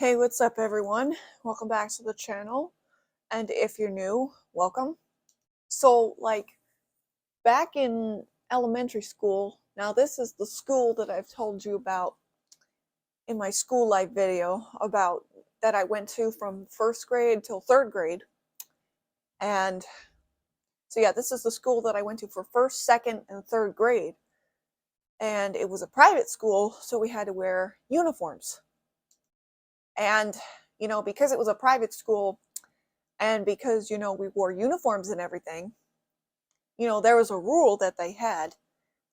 Hey, what's up everyone? Welcome back to the channel. And if you're new, welcome. So, back in elementary school, now this is the school that I've told you about in my school life video about that I went to from first grade till third grade. And so yeah, this is the school that I went to for first, second, and third grade. And it was a private school, so we had to wear uniforms. And, because it was a private school, and because, we wore uniforms and everything, there was a rule that they had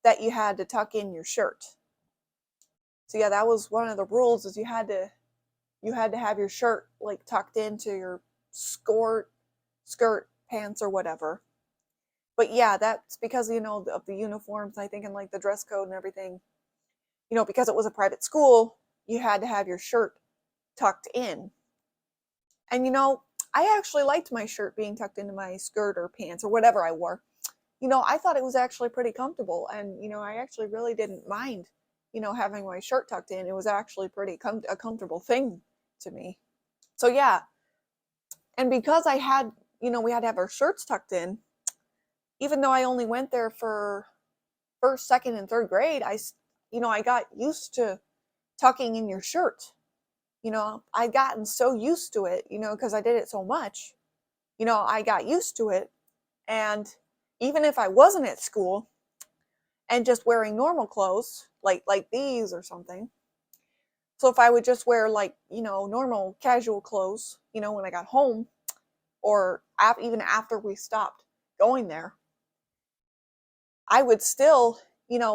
that you had to tuck in your shirt. So yeah, that was one of the rules is you had to have your shirt like tucked into your skirt, pants or whatever. But yeah, that's because, of the uniforms, I think, and like the dress code and everything. Because it was a private school, you had to have your shirt tucked in. And I actually liked my shirt being tucked into my skirt or pants or whatever I wore. I thought it was actually pretty comfortable, and I actually really didn't mind, having my shirt tucked in. It was actually a comfortable thing to me. So yeah, and because we had to have our shirts tucked in, even though I only went there for first, second, and third grade, I got used to tucking in your shirt. I'd gotten so used to it, because I did it so much. I got used to it, and even if I wasn't at school and just wearing normal clothes, like these or something. So if I would just wear normal casual clothes, when I got home, or even after we stopped going there, I would still,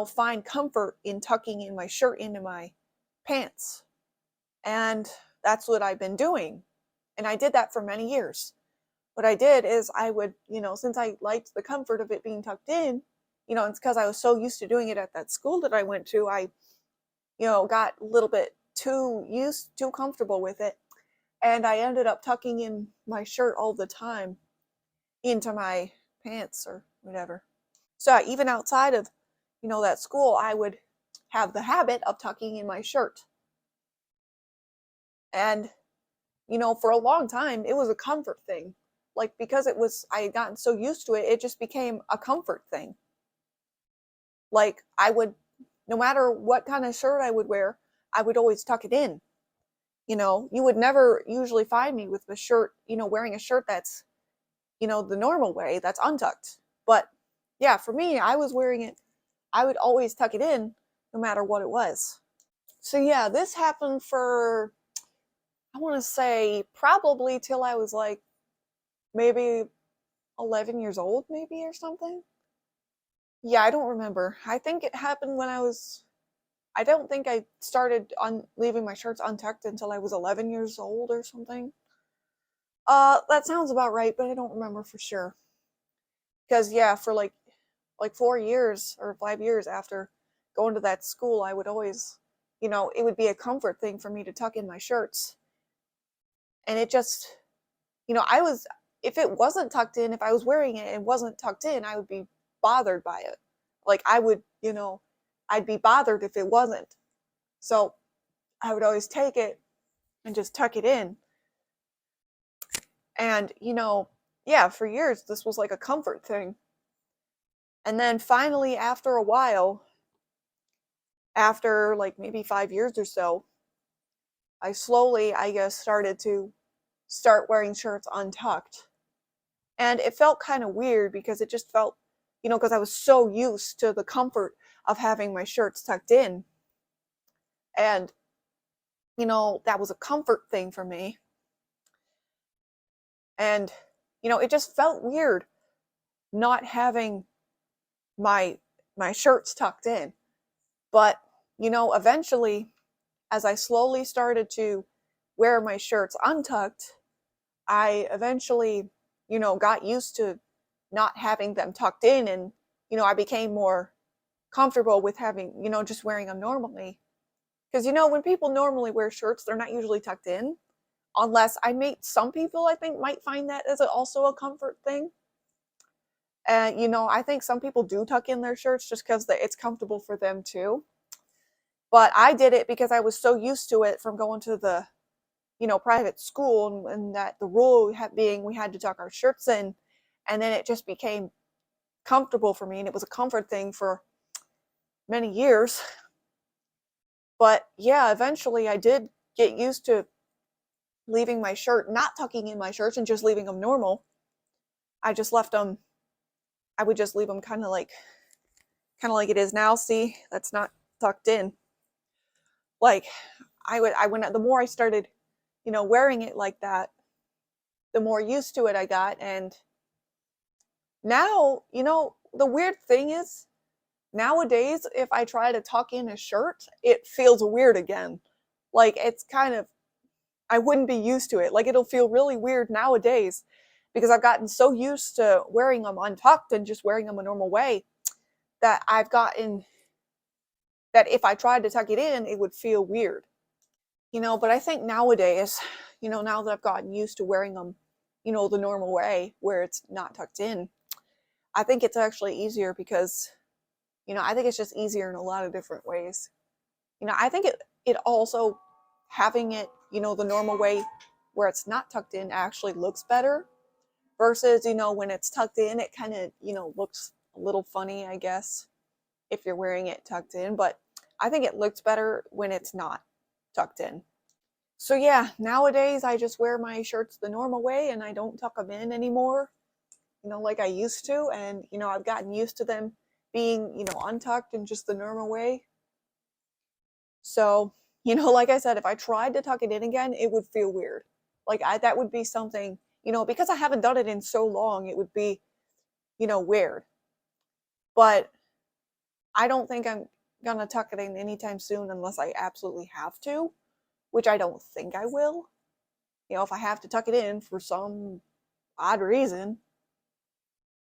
find comfort in tucking in my shirt into my pants. And that's what I've been doing. And I did that for many years. What I did is I would, since I liked the comfort of it being tucked in, it's because I was so used to doing it at that school that I went to, I, got a little bit too comfortable with it. And I ended up tucking in my shirt all the time into my pants or whatever. So even outside of, that school, I would have the habit of tucking in my shirt. And, for a long time, it was a comfort thing. Because I had gotten so used to it, it just became a comfort thing. I would, no matter what kind of shirt I would wear, I would always tuck it in. You would never usually find me with a shirt, wearing a shirt that's, the normal way, that's untucked. But yeah, for me, I was wearing it, I would always tuck it in no matter what it was. So yeah, this happened for, I want to say, probably till I was like maybe 11 years old, maybe, or something. Yeah, I don't remember. I think it happened when I don't think I started on leaving my shirts untucked until I was 11 years old or something. That sounds about right, but I don't remember for sure. Because yeah, for like 4 years or 5 years after going to that school, I would always, it would be a comfort thing for me to tuck in my shirts. And it just, I was, if it wasn't tucked in, if I was wearing it and wasn't tucked in, I would be bothered by it. I would, I'd be bothered if it wasn't. So I would always take it and just tuck it in. And, yeah, for years, this was like a comfort thing. And then finally, after a while, after like maybe 5 years or so, I slowly, I guess, started to start wearing shirts untucked. And it felt kind of weird because it just felt, because I was so used to the comfort of having my shirts tucked in. And, that was a comfort thing for me. And, it just felt weird not having my shirts tucked in. But, eventually, as I slowly started to wear my shirts untucked, I eventually, got used to not having them tucked in, and, I became more comfortable with having, just wearing them normally. Because, when people normally wear shirts, they're not usually tucked in. Unless some people, I think, might find that as also a comfort thing. And, I think some people do tuck in their shirts just because it's comfortable for them too. But I did it because I was so used to it from going to the private school, and that the rule being we had to tuck our shirts in, and then it just became comfortable for me, and it was a comfort thing for many years. But yeah, eventually I did get used to leaving my shirt, not tucking in my shirts and just leaving them normal. I just left them, I would just leave them kind of like it is now. See, that's not tucked in. Like I went, the more I started, wearing it like that, the more used to it I got. And now, the weird thing is, nowadays, if I try to tuck in a shirt, it feels weird again. Like it's kind of, I wouldn't be used to it. Like it'll feel really weird nowadays because I've gotten so used to wearing them untucked and just wearing them a normal way that I've gotten that if I tried to tuck it in, it would feel weird. But I think nowadays, now that I've gotten used to wearing them, the normal way where it's not tucked in, I think it's actually easier because, I think it's just easier in a lot of different ways. I think it also, having it, the normal way where it's not tucked in actually looks better versus, when it's tucked in, it kind of, looks a little funny, I guess, if you're wearing it tucked in. But I think it looks better when it's not tucked in. So yeah, nowadays I just wear my shirts the normal way and I don't tuck them in anymore, like I used to. And, I've gotten used to them being, untucked in just the normal way. So, like I said, if I tried to tuck it in again, it would feel weird. Like that would be something, because I haven't done it in so long, it would be, weird. But I don't think I'm gonna tuck it in anytime soon unless I absolutely have to, which I don't think I will. If I have to tuck it in for some odd reason.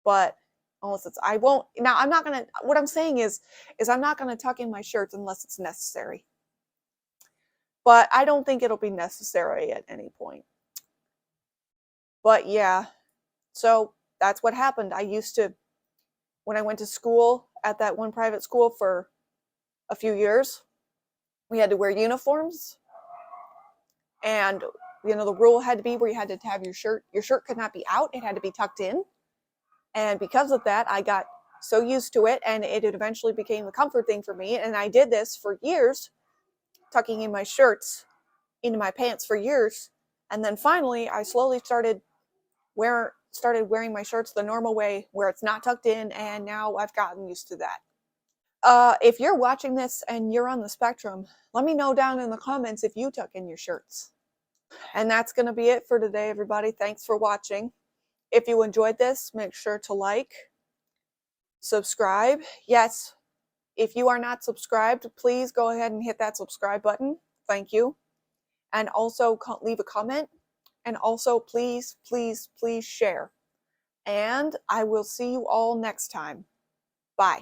But unless it's, I won't. Now I'm not gonna. What I'm saying is I'm not gonna tuck in my shirts unless it's necessary. But I don't think it'll be necessary at any point. But yeah, so that's what happened. I used to, when I went to school at that one private school for a few years, we had to wear uniforms. And, the rule had to be where you had to have your shirt could not be out, it had to be tucked in. And because of that, I got so used to it, and it eventually became a comfort thing for me. And I did this for years, tucking in my shirts into my pants for years. And then finally, I slowly started wearing my shirts the normal way where it's not tucked in, and now I've gotten used to that. If you're watching this and you're on the spectrum, let me know down in the comments if you tuck in your shirts. And that's going to be it for today, everybody. Thanks for watching. If you enjoyed this, make sure to like, subscribe. Yes, if you are not subscribed, please go ahead and hit that subscribe button. Thank you. And also leave a comment. And also, please, please, please share. And I will see you all next time. Bye.